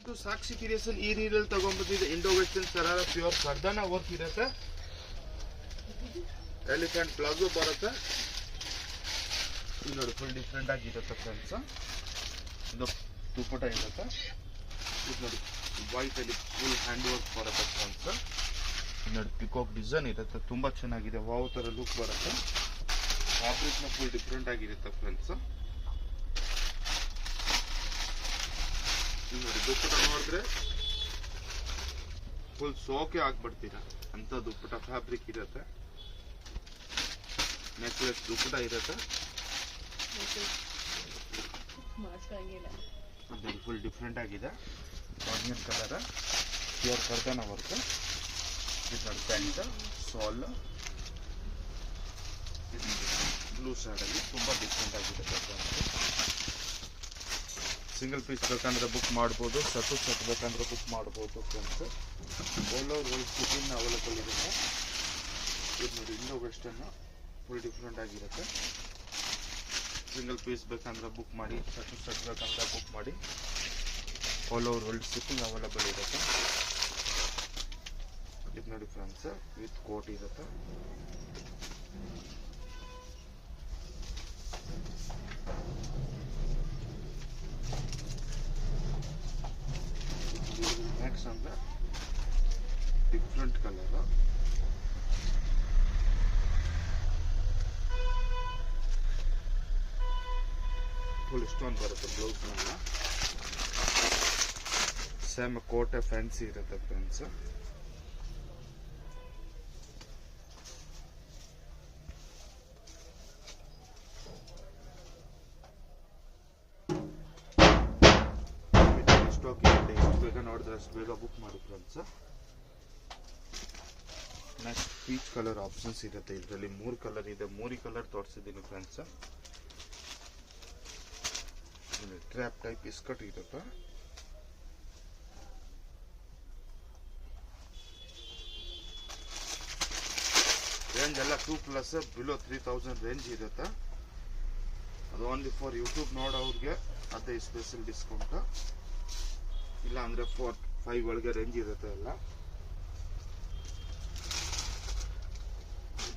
ಇದು ಸಾಕ್ಷಿ ಕ್ರಿಯೇಷನ್ ಈ ರೀಲಲ್ಲಿ ತಗೊಂಡ್ಬಂದಿದೆ. Indo western sharara pure kardana work ಇರುತ್ತೆ. ಎಲಿಫೆಂಟ್ ಪ್ಲಾಜೋ ಬರುತ್ತೆ. ಇದು ನೋಡಿ ಫುಲ್ ಡಿಫ್ರೆಂಟ್ ಆಗಿರುತ್ತೆ ಫ್ರೆಂಡ್ಸ್. ಇದು ದುಪ್ಪಟ ಇರುತ್ತೆ. ಇದು ನೋಡಿ ವೈಟ್ ಅಲ್ಲಿ ಫುಲ್ ಹ್ಯಾಂಡ್ ವರ್ಕ್ ಬರುತ್ತೆ ಫ್ರೆಂಡ್ಸ್. ನೋಡಿ ಪಿಕಾಕ್ ಡಿಸೈನ್ ಇರುತ್ತೆ, ತುಂಬಾ ಚೆನ್ನಾಗಿದೆ. ವಾವ್ ತರ ಲುಕ್ ಬರುತ್ತೆ. ಫ್ಯಾಬ್ರಿಕ್ ನ ಫುಲ್ ಡಿಫ್ರೆಂಟ್ ಆಗಿರುತ್ತೆ ಫ್ರೆಂಡ್ಸ್. ನೋಡಿ ದುಪ್ಪಟ ನೋಡಿದ್ರೆ ಫುಲ್ ಸೋಕೆ ಆಗ್ಬಿಡ್ತೀರಾ ಅಂತ ದುಪ್ಪಟ ಫ್ಯಾಬ್ರಿಕ್ ಇರುತ್ತೆ. ನೆಕ್ಲೆಸ್ ದುಪ್ಪಟ ಇರುತ್ತೆ. ಫುಲ್ ಡಿಫ್ರೆಂಟ್ ಆಗಿದೆ. Onion colour pure kardana work. ಇದು ನೋಡಿ ಪ್ಯಾಂಟ್ ಸಾಲ್ ಬ್ಲೂ ಶೇಡಲ್ಲಿ ತುಂಬಾ ಡಿಫ್ರೆಂಟ್ ಆಗಿದೆ. ಸಿಂಗಲ್ ಪೀಸ್ ಬೇಕಂದ್ರೆ ಬುಕ್ ಮಾಡ್ಬೋದು, ಸೆಟ್ ಬೇಕಂದ್ರೆ ಬುಕ್ ಮಾಡ್ಬೋದು ಫ್ರೆಂಡ್ಸ್. ಓವರ್ ಸ್ಟಿಚಿಂಗ್ ಅವೈಲೇಬಲ್ ಇರುತ್ತೆ. ಇದು ನೋಡಿ ಇಂಡೋ ವೆಸ್ಟರ್ನ್ ಫುಲ್ ಡಿಫ್ರೆಂಟ್ ಆಗಿರುತ್ತೆ. ಸಿಂಗಲ್ ಪೀಸ್ ಬೇಕಂದ್ರೆ ಬುಕ್ ಮಾಡಿ, ಸೆಟ್ ಬೇಕಂದ್ರೆ ಬುಕ್ ಮಾಡಿ. All over world shipping available ಇರುತ್ತೆ. ಇದು ನೋಡಿ ಫ್ರೆಂಡ್ಸ್ ವಿತ್ ಕೋಟ್ ಇರುತ್ತೆ. ನೆಕ್ಸ್ಟ್ ಅಂದ್ರೆ ಡಿಫ್ರೆಂಟ್ ಕಲರ್. ಫುಲ್ ಸ್ಟೋನ್ ಬರುತ್ತೆ ಬ್ಲೌಸ್ ಮೇಲೆ. ಸೇಮ್ ಕೋಟೆ ಫ್ಯಾನ್ಸಿ ಇರುತ್ತೆ ಫ್ರೆಂಡ್ಸ್. ಸ್ಟಾಕ್ ಇರುತ್ತೆ, ಎಷ್ಟು ಬೇಗ ನೋಡಿದ್ರೆ ಅಷ್ಟು ಬೇಗ ಬುಕ್ ಮಾಡಿ friends. Next peach colour options ಇರುತ್ತೆ. ಇದರಲ್ಲಿ 3 ಕಲರ್ ಇದೆ. 3 ಕಲರ್ ತೋರಿಸಿದ್ದೀನಿ ಫ್ರೆಂಡ್ಸ್. ಟ್ರ್ಯಾಪ್ ಟೈಪ್ ಇಸ್ಕಟ್ ಇರುತ್ತೆ. ರೇಂಜ್ ಎಲ್ಲ 2+ ಬಿಲೋ 3000 ರೇಂಜ್ ಇರುತ್ತೆ. ಅದು ಓನ್ಲಿ ಫಾರ್ ಯೂಟ್ಯೂಬ್ ನೋಡೋರಿಗೆ ಅದೇ ಸ್ಪೆಷಲ್ ಡಿಸ್ಕೌಂಟ್. ಇಲ್ಲ ಅಂದ್ರೆ 4-5 ಒಳಗೆ ರೇಂಜ್ ಇರುತ್ತೆ ಎಲ್ಲ.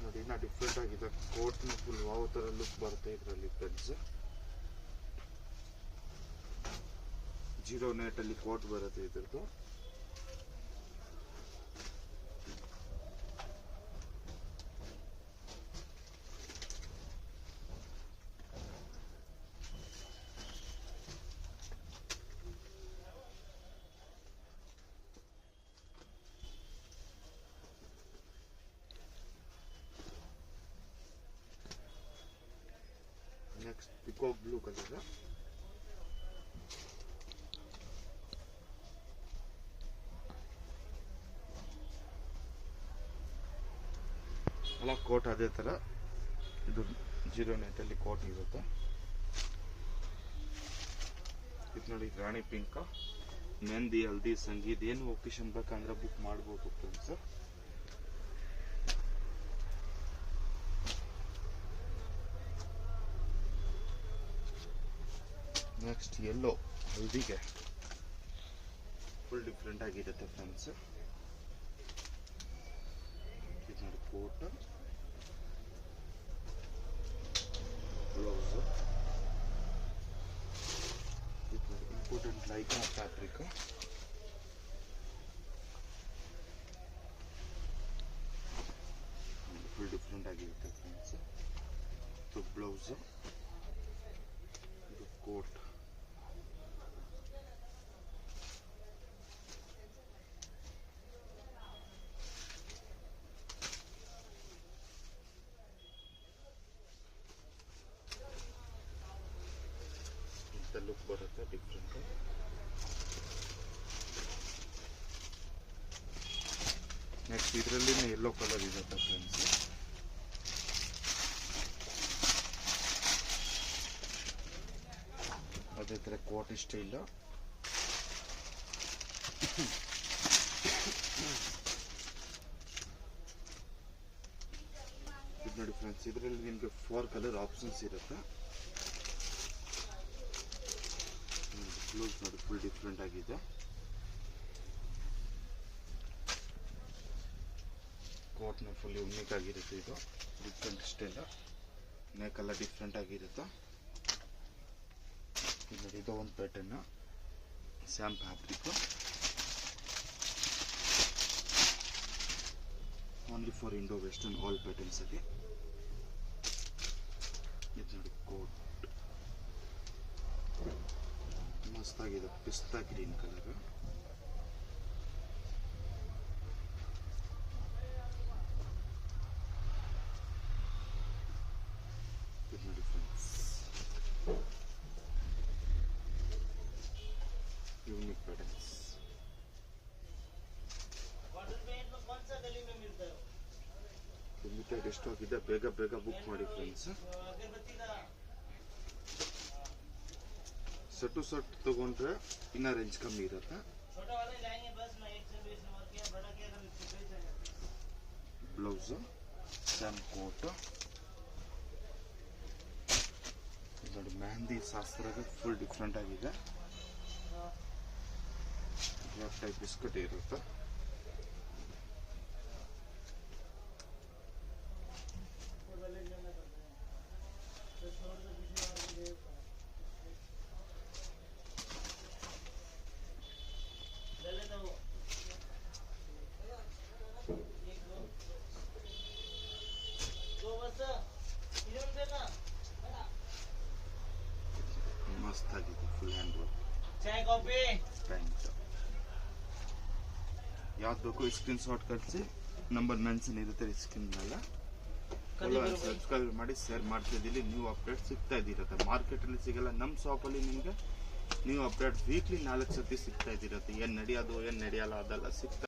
ನೋಡಿ ಇನ್ನ ಡಿಫ್ರೆಂಟ್ ಆಗಿದೆ. ಕೋಟ್ ಫುಲ್ ವಾವ್ ತರ ಲುಕ್ ಬರುತ್ತೆ ಇದರಲ್ಲಿ ಫ್ರೆಂಡ್ಸ್. 0 ನೆಟ್ ಅಲ್ಲಿ ಕೋಟ್ ಬರುತ್ತೆ ಇದ್ರದ್ದು. Next peacock blue colour. ಅಲ್ಲ ಕೋಟ್ ಅದೇ ತರ ಇದು 0 ನೆಟ್ ಅಲ್ಲಿ ಕೋಟ್ ಇರುತ್ತೆ. ಇದು ನೋಡಿ ರಾಣಿ ಪಿಂಕ್, ಮೆಹಂದಿ, ಹಲ್ದಿ, ಸಂಗೀತ್ ಏನು ಒಕೇಶನ್ ಬೇಕಂದ್ರೆ ಬುಕ್ ಮಾಡ್ಬೋದು ಫ್ರೆಂಡ್ಸ್. ನೆಕ್ಸ್ಟ್ ಯೆಲ್ಲೋ ಹಲ್ದಿಗೆ ಫುಲ್ ಡಿಫ್ರೆಂಟ್ ಆಗಿರುತ್ತೆ ಫ್ರೆಂಡ್ಸ್. ಇದು ನೋಡಿ ಕೋಟ್, ಬ್ಲೌಸ್. ಇದು ನೋಡಿ important lycra fabric. Full different ಆಗಿರುತ್ತೆ ಫ್ರೆಂಡ್ಸ್. ಇದು ಬ್ಲೌಸ್, ಇದು ಕೋಟ್. ಲುಕ್ ಬರುತ್ತೆ ಡಿಫ್ರೆಂಟ್. ನೆಕ್ಸ್ಟ್ ಇದರಲ್ಲಿ ಯೆಲ್ಲೋ ಕಲರ್ ಇರುತ್ತೆ ಫ್ರೆಂಡ್ಸ್. ಅದೇ ತರ ಕೋಟ್ ಸ್ಟೈಲ್. ಇದು ನೋಡಿ ಫ್ರೆಂಡ್ಸ್, ಇದರಲ್ಲಿ ನಿಮಗೆ 4 ಕಲರ್ ಆಪ್ಷನ್ಸ್ ಇರುತ್ತೆ. ಬ್ಲೌಸ್ ನೋಡಿ ಫುಲ್ ಡಿಫ್ರೆಂಟ್ ಆಗಿದೆ. ಟಾಪ್ನ ಫುಲ್ ಯುನಿಕ್ ಆಗಿರುತ್ತೆ. ಇದು ಡಿಫ್ರೆಂಟ್ ಸ್ಟೈಲ್, ನೆಕ್ ಎಲ್ಲ ಡಿಫ್ರೆಂಟ್ ಆಗಿರುತ್ತೆ. ಇದು ನೋಡಿ, ಇದು ಒಂದು pattern same fabric, only for Indo western all patterns ಅಲ್ಲಿ. ಇದು ನೋಡಿ ಕೋಟ್ ಮಸ್ತಾಗಿದೆ, ಪಿಸ್ತಾ ಗ್ರೀನ್ ಕಲರ್. ಇದು ನೋಡಿ friends, unique patterns. Limited stock ಇದೆ, ಬೇಗ ಬೇಗ ಬುಕ್ ಮಾಡಿ ಫ್ರೆಂಡ್ಸ್. ಸೆಟ್ ಸೆಟ್ ತಗೊಂಡ್ರೆ ಇನ್ನ ರೇಂಜ್ ಕಮ್ಮಿ ಇರುತ್ತೆ. ಬ್ಲೌಸ್ ಸ್ಯಾಮ್ ಕೋಟ್ ನೋಡಿ, ಮೆಹಂದಿ ಶಾಸ್ತ್ರಾಗ ಫುಲ್ ಡಿಫ್ರೆಂಟ್ ಆಗಿದೆ. ಟೈಪ್ ಬಿಸ್ಕಟ್ ಇರುತ್ತೆ. ಮಸ್ತ್ ಆಗಿದೆ, ಫುಲ್ ಹ್ಯಾಂಡ್ ವರ್ಕ್ ಪ್ಯಾಂಟ್. ಯಾವ್ದು ಬೇಕು ಸ್ಕ್ರೀನ್ ಶಾಟ್ ಕಳಿಸಿ, ನಂಬರ್ ಮೆನ್ಷನ್ ಇರುತ್ತೆ ಸ್ಕ್ರೀನ್ ಮೇಲೆ. ಸಬ್ಸ್ಕ್ರೈಬ್ ಮಾಡಿ, ಶೇರ್ ಮಾಡ್ತಿದ್ದೀವಿ. ನ್ಯೂ ಅಪ್ಡೇಟ್ ಸಿಗ್ತಾ ಇದಿರುತ್ತೆ, ಮಾರ್ಕೆಟಲ್ಲಿ ಸಿಗಲ್ಲ. ನಮ್ಮ ಶಾಪಲ್ಲಿ ನಿಮಗೆ ನ್ಯೂ ಅಪ್ಡೇಟ್ ವೀಕ್ಲಿ 4 ಸತಿ ಸಿಗ್ತಾ ಇದಿರುತ್ತೆ. ಏನು ನಡೆಯೋದು ಏನು ನಡೆಯಲ್ಲ ಅದೆಲ್ಲ ಸಿಗ್ತಾ